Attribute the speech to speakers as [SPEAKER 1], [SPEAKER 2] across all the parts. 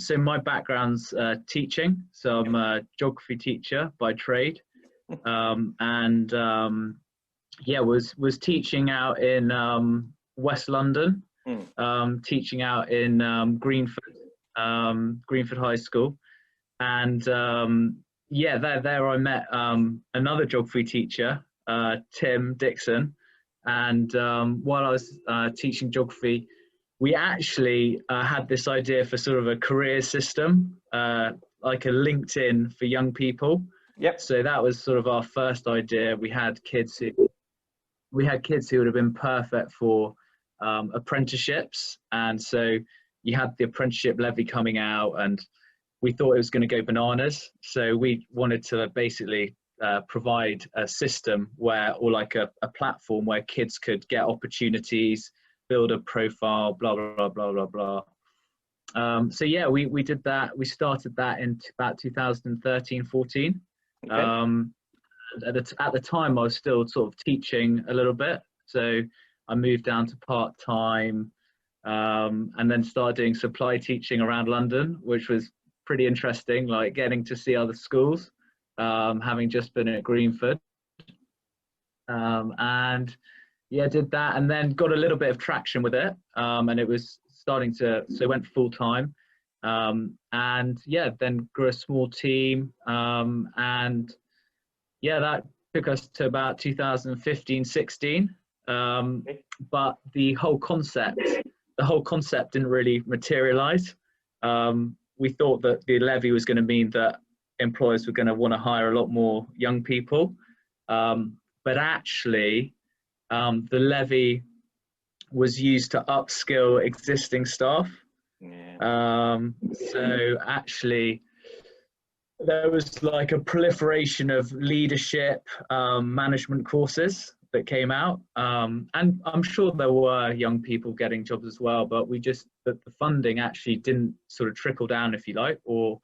[SPEAKER 1] So my background's teaching. So I'm a geography teacher by trade, and yeah, was teaching out in West London, teaching out in Greenford High School, and yeah, there I met another geography teacher, Tim Dixon, and while I was teaching geography, we actually had this idea for sort of a career system, like a LinkedIn for young people.
[SPEAKER 2] Yep.
[SPEAKER 1] So that was sort of our first idea. We had kids who would have been perfect for apprenticeships, and so you had the apprenticeship levy coming out, and we thought it was going to go bananas. So we wanted to basically provide a system where, or like a platform where kids could get opportunities, build a profile, blah blah blah blah blah. So yeah, we did that. We started that in about 2013-14.
[SPEAKER 2] Okay.
[SPEAKER 1] At the time I was still sort of teaching a little bit, so I moved down to part-time, and then started doing supply teaching around London, which was pretty interesting, like getting to see other schools, having just been at Greenford, and yeah, did that, and then got a little bit of traction with it, and it was starting to, so went full-time, and yeah, then grew a small team, and yeah, that took us to about 2015-16, but the whole concept didn't really materialize. We thought that the levy was going to mean that employers were going to want to hire a lot more young people, but actually the levy was used to upskill existing staff.
[SPEAKER 2] Yeah.
[SPEAKER 1] So actually there was like a proliferation of leadership management courses that came out, and I'm sure there were young people getting jobs as well, but the funding actually didn't sort of trickle down, if you like, or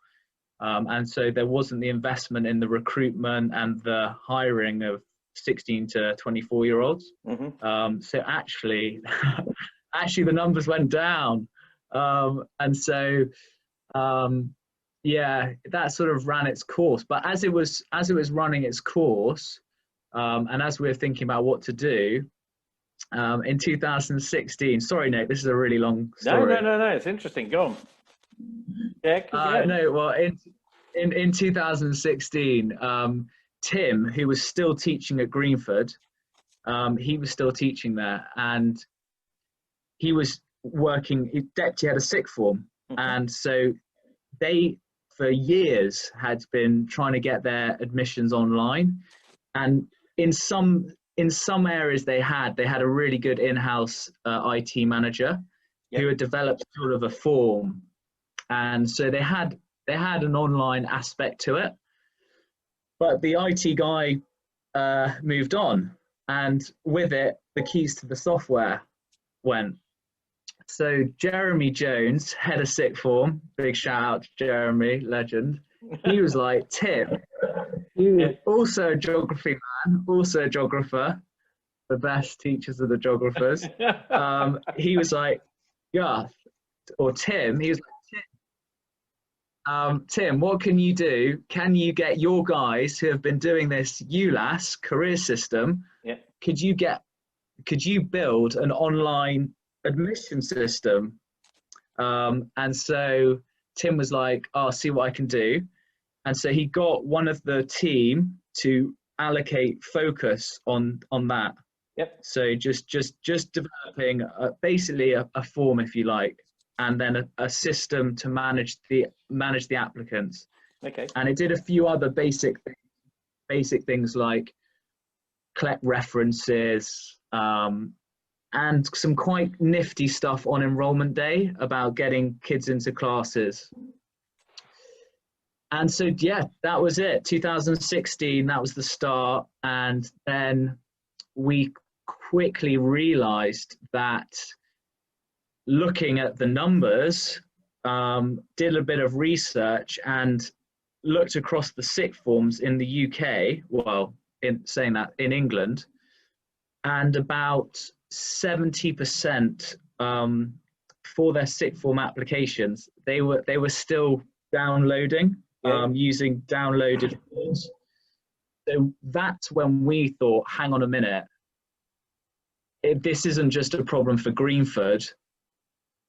[SPEAKER 1] and so there wasn't the investment in the recruitment and the hiring of 16 to 24-year-olds. So actually the numbers went down, and so yeah, that sort of ran its course. But as it was running its course, and as we were thinking about what to do, in 2016, sorry Nick, this is a really long story.
[SPEAKER 2] No, it's interesting, go on. Yeah,
[SPEAKER 1] no, well, in 2016, Tim, who was still teaching at Greenford, he was still teaching there, and he was working, he had a sixth form, and so they for years had been trying to get their admissions online, and in some areas they had a really good in-house IT manager who had developed sort of a form, and so they had an online aspect to it, but the IT guy moved on, and with it the keys to the software went. So Jeremy Jones, head of sixth form, big shout out to Jeremy, legend. He was like, Tim, he was also a geography man, also a geographer, the best teachers are the geographers. He was like, yeah, or Tim, he was like, Tim, what can you do? Can you get your guys who have been doing this ULAS career system?
[SPEAKER 2] Yeah.
[SPEAKER 1] Could you build an online admission system? And so Tim was like, I'll see what I can do. And so he got one of the team to allocate focus on that.
[SPEAKER 2] Yep.
[SPEAKER 1] So just developing basically a form, if you like, and then a system to manage the applicants.
[SPEAKER 2] Okay.
[SPEAKER 1] And it did a few other basic things like collect references, and some quite nifty stuff on enrollment day about getting kids into classes. And so, yeah, that was it. 2016, that was the start. And then we quickly realized that looking at the numbers, did a bit of research and looked across the sixth forms in the UK, well, in saying that, in England, and about 70% for their sixth form applications, they were still downloading, using downloaded forms. So that's when we thought, hang on a minute, this isn't just a problem for Greenford.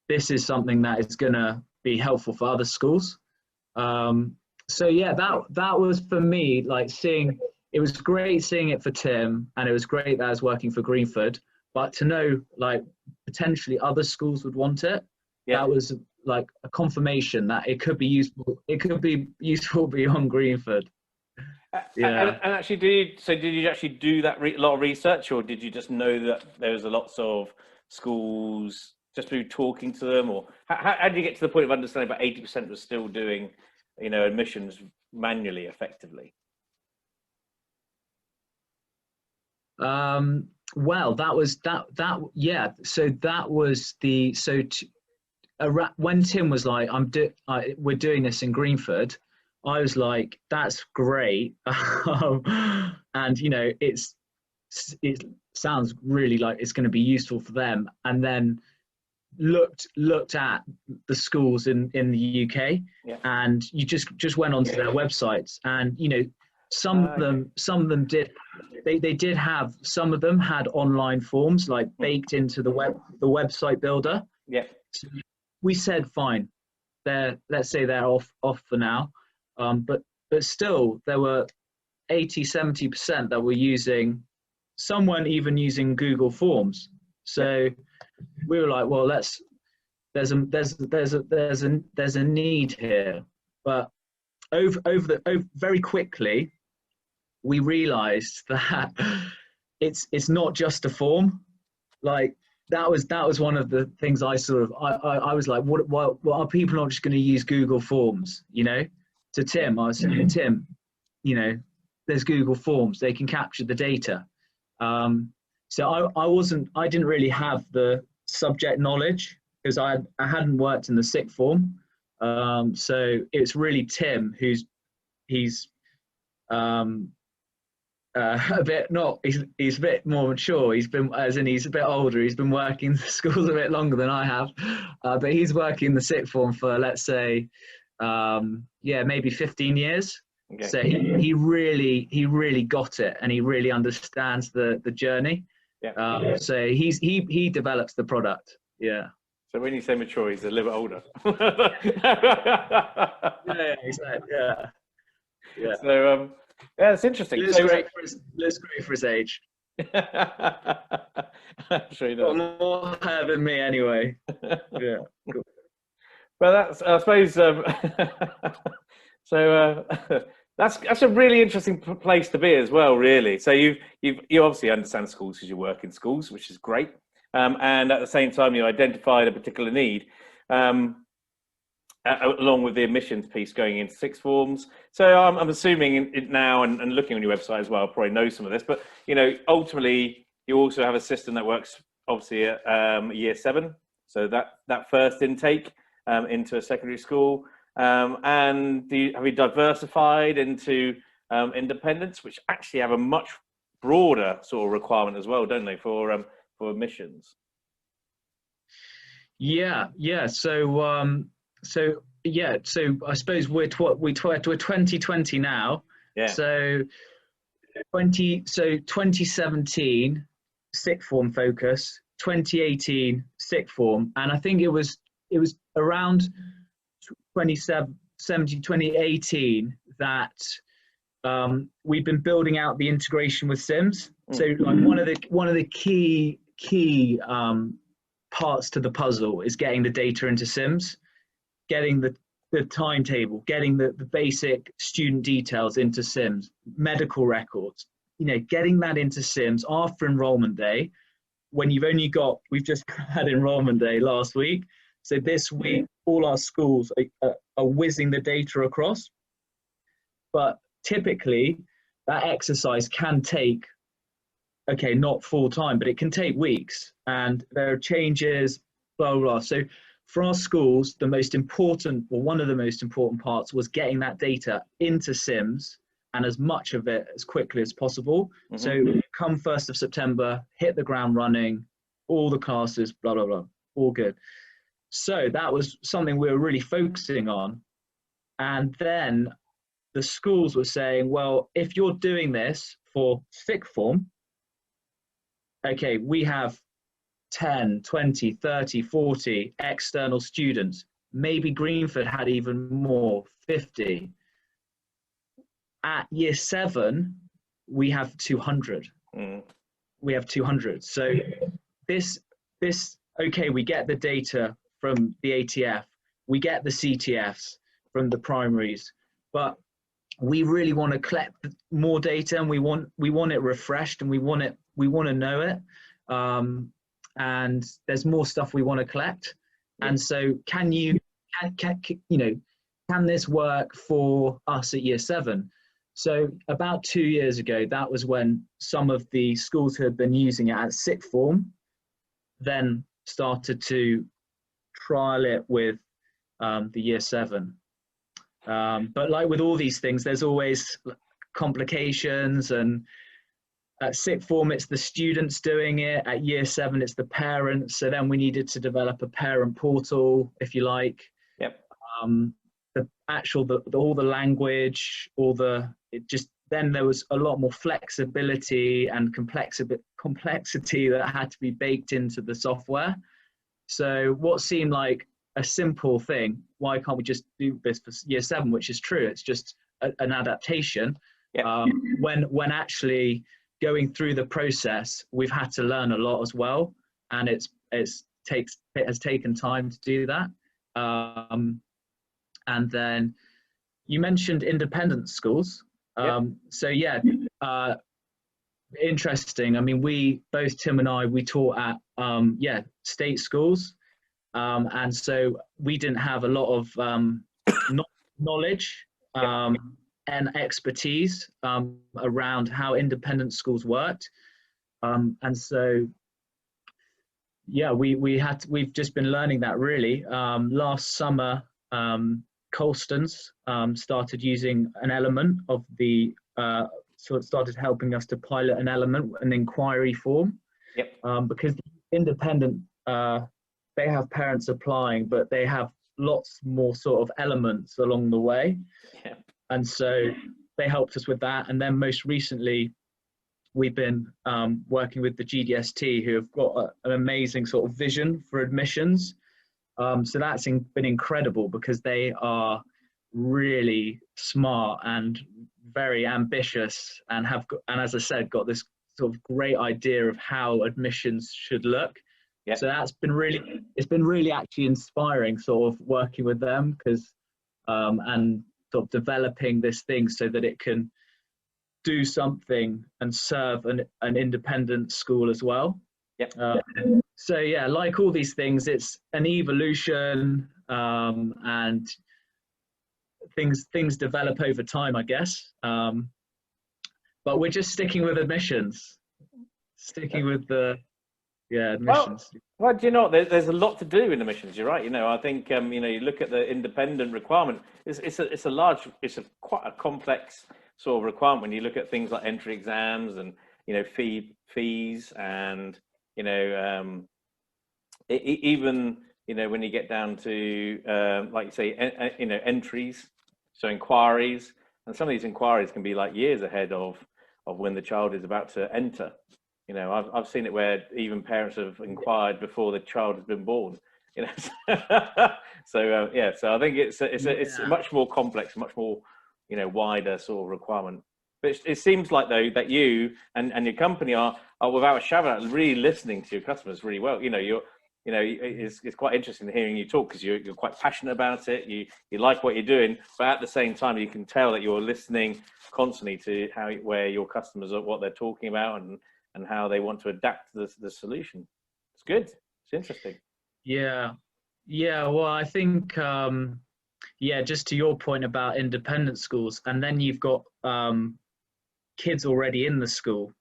[SPEAKER 1] This is something that is going to be helpful for other schools. So yeah, that was for me, like it was great seeing it for Tim, and it was great that I was working for Greenford, but to know like potentially other schools would want it, that was like a confirmation that it could be useful. It could be useful beyond Greenford.
[SPEAKER 2] Yeah. And actually, did you actually do that lot of research, or did you just know that there was lots of schools just through talking to them, or how did you get to the point of understanding about 80% was still doing, admissions manually, effectively?
[SPEAKER 1] Well, that was yeah. So that was when Tim was like, we're doing this in Greenford, I was like, that's great. And it sounds really like it's going to be useful for them. And then looked at the schools in the UK, and you just went onto their websites, and some of them did. They did have, some of them had online forms like baked into the website builder.
[SPEAKER 2] Yeah.
[SPEAKER 1] So we said, fine, let's say they're off for now. But still, there were 80-70% that were using, some weren't even using Google Forms. So we were like, well, there's a need here. But very quickly, we realized that it's not just a form. Like that was one of the things I was like, what are people not just going to use Google Forms? To Tim, I was saying, Tim, there's Google Forms, they can capture the data. So I didn't really have the subject knowledge because I hadn't worked in the sixth form. So it's really Tim he's he's a bit more mature. He's a bit older. He's been working in the schools a bit longer than I have, but he's working in the sixth form for, let's say, maybe 15 years. Okay. So he really got it, and he really understands the journey. Yeah. So he develops the product. Yeah.
[SPEAKER 2] So when you say mature, he's a little bit older.
[SPEAKER 1] Yeah, exactly. Yeah. Yeah.
[SPEAKER 2] So it's interesting.
[SPEAKER 1] Looks great for his age.
[SPEAKER 2] I'm sure he does.
[SPEAKER 1] More hair than me, anyway. Yeah. Cool.
[SPEAKER 2] Well, that's, I suppose. So that's a really interesting place to be as well, really. So you obviously understand schools because you work in schools, which is great. And at the same time, you identified a particular need, along with the admissions piece going into sixth forms. So I'm assuming now, and looking on your website as well, probably know some of this, but ultimately you also have a system that works obviously at year 7. So that first intake into a secondary school, and have you diversified into independents, which actually have a much broader sort of requirement as well, don't they, for admissions?
[SPEAKER 1] Yeah. So I suppose we're 2020 now. Yeah. So 2017 sixth form focus, 2018 sixth form, and I think it was around 2018 that we've been building out the integration with Sims. So like one of the key parts to the puzzle is getting the data into Sims, getting the timetable, getting the basic student details into Sims, medical records, getting that into Sims after enrollment day, when we've just had enrollment day last week. So this week, all our schools are whizzing the data across. But typically, that exercise can take, not full time, but it can take weeks. And there are changes, blah, blah, blah. So for our schools, one of the most important parts was getting that data into Sims, and as much of it as quickly as possible. Mm-hmm. So come 1st of September, hit the ground running, all the classes, blah, blah, blah, all good. So that was something we were really focusing on. And then the schools were saying, well, if you're doing this for sixth form, okay, we have 10, 20, 30, 40 external students. Maybe Greenford had even more, 50. At year 7, we have 200. We have 200. So this, okay, we get the data from the ATF, we get the CTFs from the primaries, but we really want to collect more data, and we want it refreshed, and we want to know it. And there's more stuff we want to collect. And so can this work for us at year 7? So about 2 years ago, that was when some of the schools who had been using it at sixth form then started to trial it with the year 7. But like with all these things, there's always complications, and at sixth form, it's the students doing it. At year 7, it's the parents. So then we needed to develop a parent portal, if you like.
[SPEAKER 2] Yep.
[SPEAKER 1] All the language, then there was a lot more flexibility and complexity that had to be baked into the software. So what seemed like a simple thing, why can't we just do this for year 7, which is true, it's just an adaptation.
[SPEAKER 2] Yep.
[SPEAKER 1] When actually going through the process, we've had to learn a lot as well, and it has taken time to do that. And then you mentioned independent schools. So yeah, interesting. I mean, both Tim and I, we taught at state schools, and so we didn't have a lot of knowledge and expertise around how independent schools worked, and so yeah, we've just been learning that really. Last summer, Colston's started using an element of the so it started helping us to pilot an inquiry form.
[SPEAKER 2] Yep.
[SPEAKER 1] Because independent, they have parents applying, but they have lots more sort of elements along the way.
[SPEAKER 2] Yeah.
[SPEAKER 1] And so they helped us with that. And then most recently, we've been working with the GDST, who have got an amazing sort of vision for admissions. So that's been incredible, because they are really smart and very ambitious, and as I said, got this sort of great idea of how admissions should look.
[SPEAKER 2] Yep.
[SPEAKER 1] So it's been really actually inspiring sort of working with them, because and sort of developing this thing so that it can do something and serve an independent school as well.
[SPEAKER 2] Yep.
[SPEAKER 1] So yeah, like all these things, it's an evolution, and things develop over time, I guess. But we're just sticking with admissions, with the admissions.
[SPEAKER 2] Well, do you know, there's a lot to do in admissions. You're right. I think you look at the independent requirement. It's quite a complex sort of requirement when you look at things like entry exams and fees and even when you get down to like you say entries, so inquiries, and some of these inquiries can be like years ahead of when the child is about to enter. I've seen it where even parents have inquired before the child has been born. So I think it's much more complex, much more wider sort of requirement. But it seems like though that you and your company are without a shadow really listening to your customers really well. It's quite interesting hearing you talk, because you're quite passionate about it. You like what you're doing, but at the same time you can tell that you're listening constantly to where your customers are, what they're talking about, and how they want to adapt to the solution. It's good. It's interesting.
[SPEAKER 1] Yeah. Well, I think just to your point about independent schools, and then you've got kids already in the school,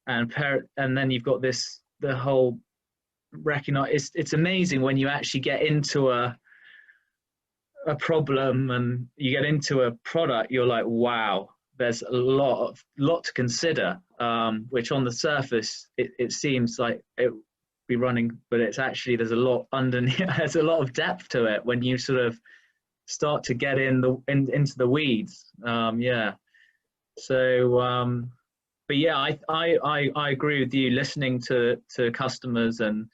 [SPEAKER 1] and then you've got the whole recognize. It's amazing when you actually get into a problem and you get into a product. You're like, wow, there's a lot to consider. Which on the surface it seems like be running, but it's actually, there's a lot underneath. There's a lot of depth to it when you sort of start to get into the weeds. Yeah. So, but yeah, I agree with you. Listening to customers, and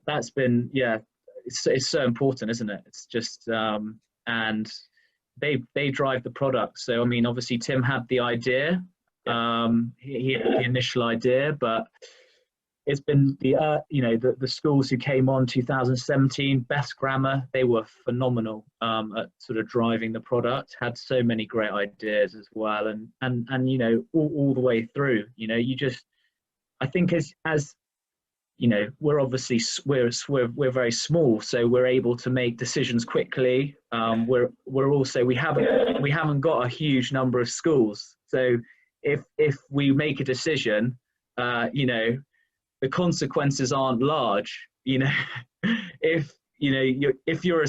[SPEAKER 1] that's been, yeah, it's so important, isn't it? It's just and they drive the product. So I mean, obviously Tim had the idea. He had the initial idea, but it's been the schools who came on 2017, Best Grammar, they were phenomenal at sort of driving the product, had so many great ideas as well, and you know, all the way through, you know, you just, I think as you know, we're obviously we're very small, so we're able to make decisions quickly. We're also, we haven't got a huge number of schools, so if we make a decision, you know, the consequences aren't large. You know, if you know if you're a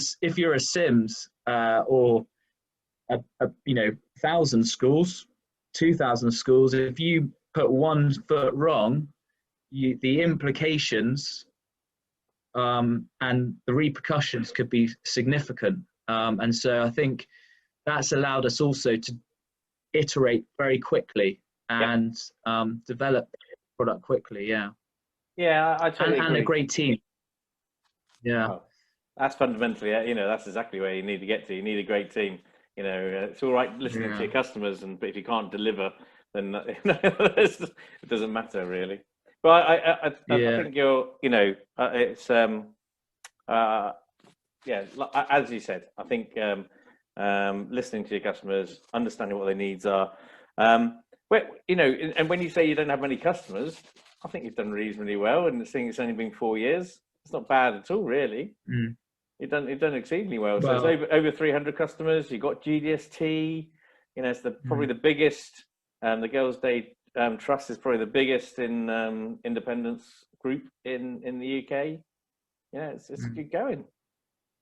[SPEAKER 1] Sims or a you know 1,000 schools, 2,000 schools, if you put 1 foot wrong, the implications and the repercussions could be significant. And so I think that's allowed us also to iterate very quickly and develop product quickly.
[SPEAKER 2] Yeah, I totally agree.
[SPEAKER 1] And a great team. Yeah.
[SPEAKER 2] Oh, that's fundamentally, you know, that's exactly where you need to get to. You need a great team. You know, it's all right listening to your customers, but if you can't deliver, then it doesn't matter really. But I think you're, you know, it's as you said, I think listening to your customers, understanding what their needs are. You know, and when you say you don't have many customers, I think you've done reasonably well. And seeing it's only been 4 years, it's not bad at all, really. You've done exceedingly well. So it's over 300 customers. You've got GDST. You know, it's probably the biggest. The Girls' Day Trust is probably the biggest in independence group in the UK. Yeah, it's good going.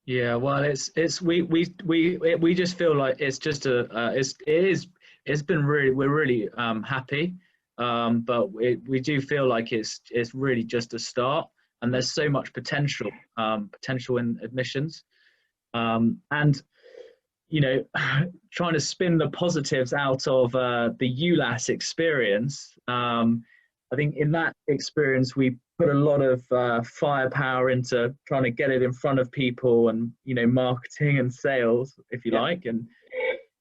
[SPEAKER 1] Yeah, well, we just feel like it's just it's been really, we're really happy, but we do feel like it's really just a start, and there's so much potential in admissions, and you know, trying to spin the positives out of the ULAS experience. I think in that experience we put a lot of firepower into trying to get it in front of people, and you know, marketing and sales, if you like, and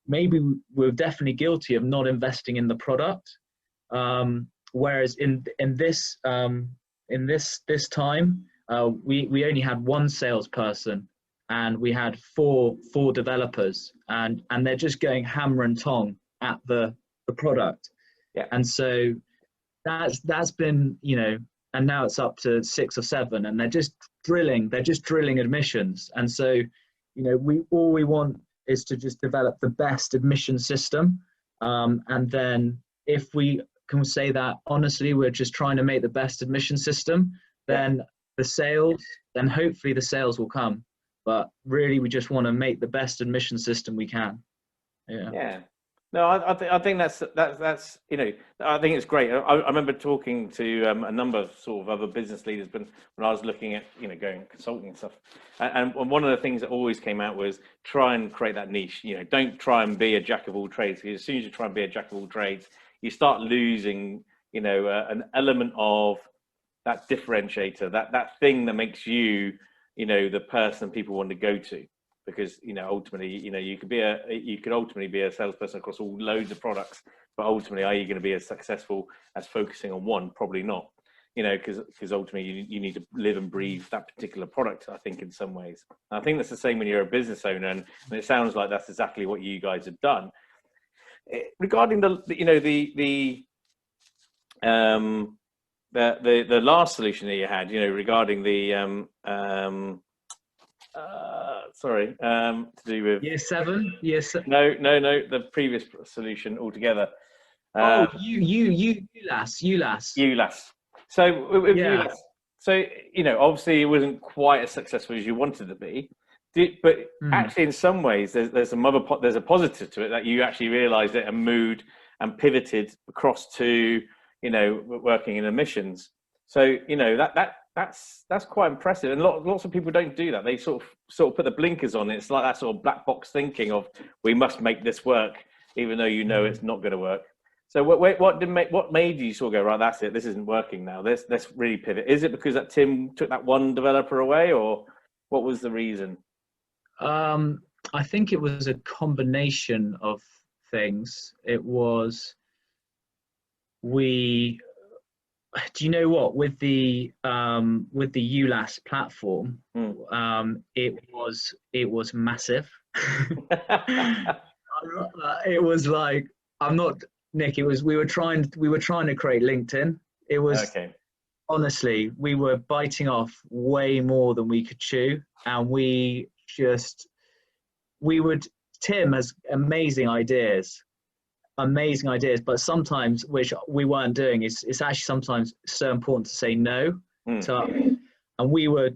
[SPEAKER 1] maybe we're definitely guilty of not investing in the product. Whereas in this time, we only had 1 salesperson, and we had four developers, and they're just going hammer and tong at the product. And so that's been, you know, and now it's up to 6 or 7, and they're just drilling admissions. And so, you know, all we want is to just develop the best admission system, and then if we can say that honestly, we're just trying to make the best admission system, then hopefully the sales will come. But really, we just want to make the best admission system we can.
[SPEAKER 2] Yeah. No, I think that's you know, I think it's great. I remember talking to a number of sort of other business leaders when I was looking at, you know, going consulting and stuff. And one of the things that always came out was try and create that niche. You know, don't try and be a jack of all trades, because as soon as you try and be a jack of all trades, you start losing, you know, an element of that differentiator, that thing that makes you, you know, the person people want to go to. Because, you know, ultimately, you know, you could ultimately be a salesperson across all loads of products, but ultimately, are you going to be as successful as focusing on one? Probably not. You know, because ultimately you need to live and breathe that particular product, I think, in some ways. And I think that's the same when you're a business owner, and it sounds like that's exactly what you guys have done. Regarding the last solution that you had, you know, regarding the to do with
[SPEAKER 1] year 7.
[SPEAKER 2] No, the previous solution altogether. ULAS. So with ULAS, so you know, obviously it wasn't quite as successful as you wanted to be. But actually, in some ways, there's a positive to it, that you actually realised it and moved and pivoted across to, you know, working in admissions. So, you know, that That's quite impressive, and lots of people don't do that. They sort of put the blinkers on. It's like that sort of black box thinking of we must make this work, even though you know it's not going to work. So what made you sort of go, right? That's it. This isn't working now. Let's really pivot. Is it because that Tim took that one developer away, or what was the reason?
[SPEAKER 1] I think it was a combination of things. It was do you know what, with the ULAS platform, it was massive. It was like, I'm not Nick. It was we were trying to create LinkedIn. It was okay. Honestly, we were biting off way more than we could chew, and Tim has amazing ideas, but sometimes, which we weren't doing, it's actually sometimes so important to say no. So, and we were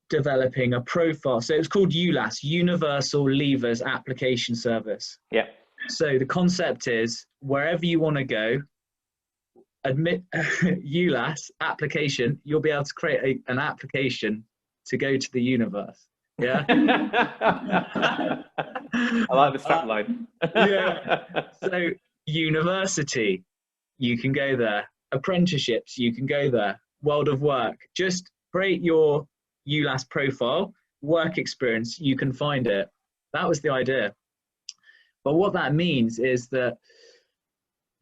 [SPEAKER 1] developing a profile. So it was called ULAS, Universal Levers Application Service.
[SPEAKER 2] Yeah.
[SPEAKER 1] So the concept is, wherever you want to go, admit ULAS application, you'll be able to create an application to go to the universe. Yeah.
[SPEAKER 2] I like the strap line.
[SPEAKER 1] Yeah. So university, you can go there. Apprenticeships, you can go there. World of work, just create your ULAS profile. Work experience, you can find it. That was the idea. But what that means is that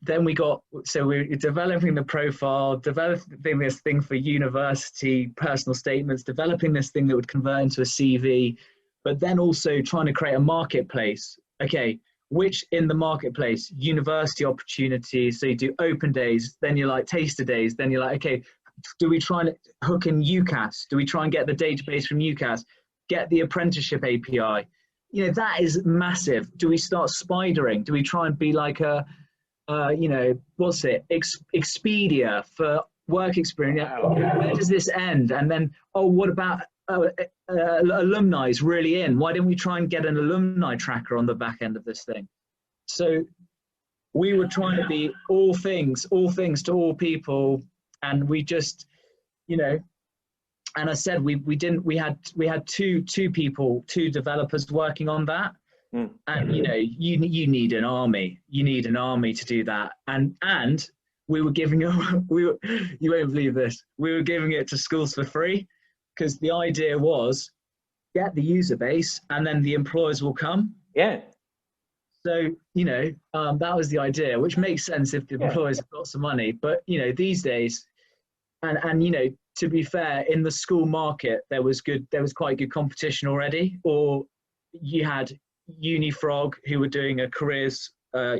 [SPEAKER 1] then we're developing the profile, developing this thing for university, personal statements, developing this thing that would convert into a CV, but then also trying to create a marketplace. Okay, which in the marketplace, university opportunities, so you do open days, then you're like taster days, then you're like, okay, do we try and hook in UCAS? Do we try and get the database from UCAS? Get the apprenticeship API? You know, that is massive. Do we start spidering? Do we try and be like Expedia for work experience? Wow. Where does this end? And then, what about alumni is really in? Why didn't we try and get an alumni tracker on the back end of this thing? So we were trying to be all things to all people, and we just, and I said we had two developers working on that. And you need an army. You need an army to do that. And we were giving it. You won't believe this. We were giving it to schools for free, because the idea was get the user base, and then the employers will come.
[SPEAKER 2] Yeah.
[SPEAKER 1] So that was the idea, which makes sense if the employers have got some money. But these days, and to be fair, in the school market there was quite good competition already. Or you had Unifrog, who were doing a careers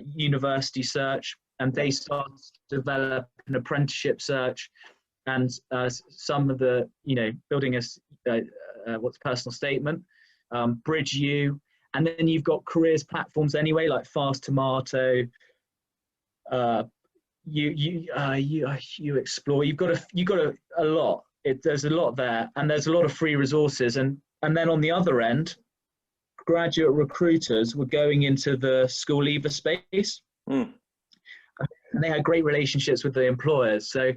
[SPEAKER 1] university search, and they started to develop an apprenticeship search, and some of the building what's personal statement, Bridge U, and then you've got careers platforms anyway, like Fast Tomato, you explore. You've got a lot. There's a lot there, and there's a lot of free resources, and then on the other end, graduate recruiters were going into the school leaver space, and they had great relationships with the employers. So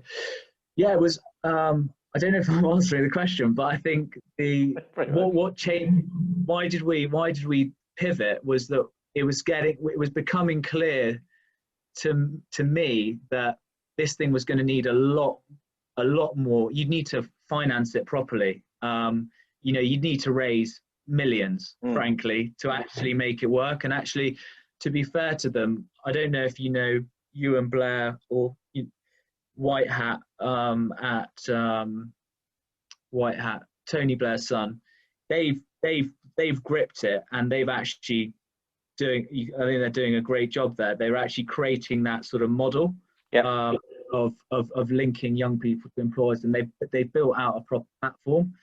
[SPEAKER 1] yeah, it was I don't know if I'm answering the question, but I think what changed, why did we pivot, was that it was becoming clear to me that this thing was going to need a lot more. You'd need to finance it properly. You'd need to raise millions, frankly, to actually make it work. And actually, to be fair to them, I don't know if you know Ewan Blair or White Hat White Hat, Tony Blair's son. They've gripped it, and they've actually they're doing a great job there. They're actually creating that sort of model of linking young people to employers, and they built out a proper platform.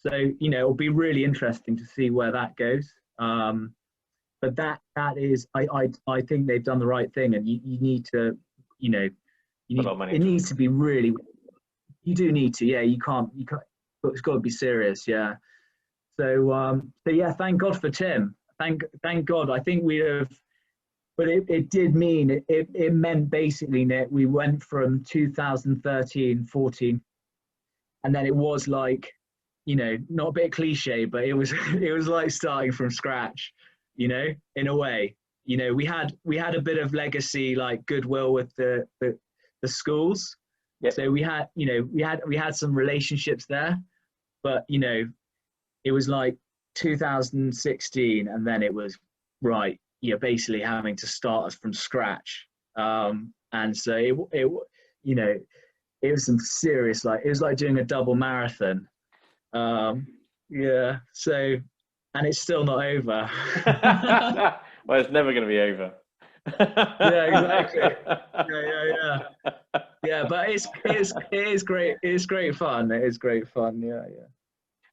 [SPEAKER 1] So it'll be really interesting to see where that goes. But that is, I think they've done the right thing, and you need to, it needs to be really. You do need to, you can't. But it's got to be serious, yeah. So yeah, thank God for Tim. Thank God. I think we have, but it did mean it meant basically, Nick, we went from 2013, 14. and then it was like, you know, not a bit cliche, but it was it was like starting from scratch, you know, in a way. You know, we had a bit of legacy, like goodwill with the schools.
[SPEAKER 2] Yep.
[SPEAKER 1] So we had, you know, we had some relationships there, but you know, it was like 2016, and then it was right. You're basically having to start us from scratch, and so it you know, it was some serious, like it was like doing a double marathon. Um, yeah. So, and it's still not over.
[SPEAKER 2] Well, it's never going to be over.
[SPEAKER 1] Yeah, exactly. Yeah. Yeah, but it is great. It's great fun. It is great fun. Yeah.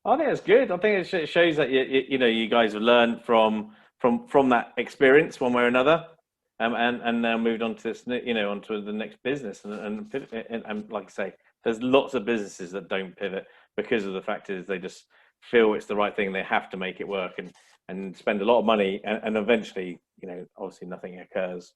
[SPEAKER 2] I think it's good. I think it shows that you know, you guys have learned from that experience one way or another, and now moved on to this, you know, onto the next business, and like I say, there's lots of businesses that don't pivot because of the fact is they just feel it's the right thing. They have to make it work and spend a lot of money, and eventually, you know, obviously nothing occurs.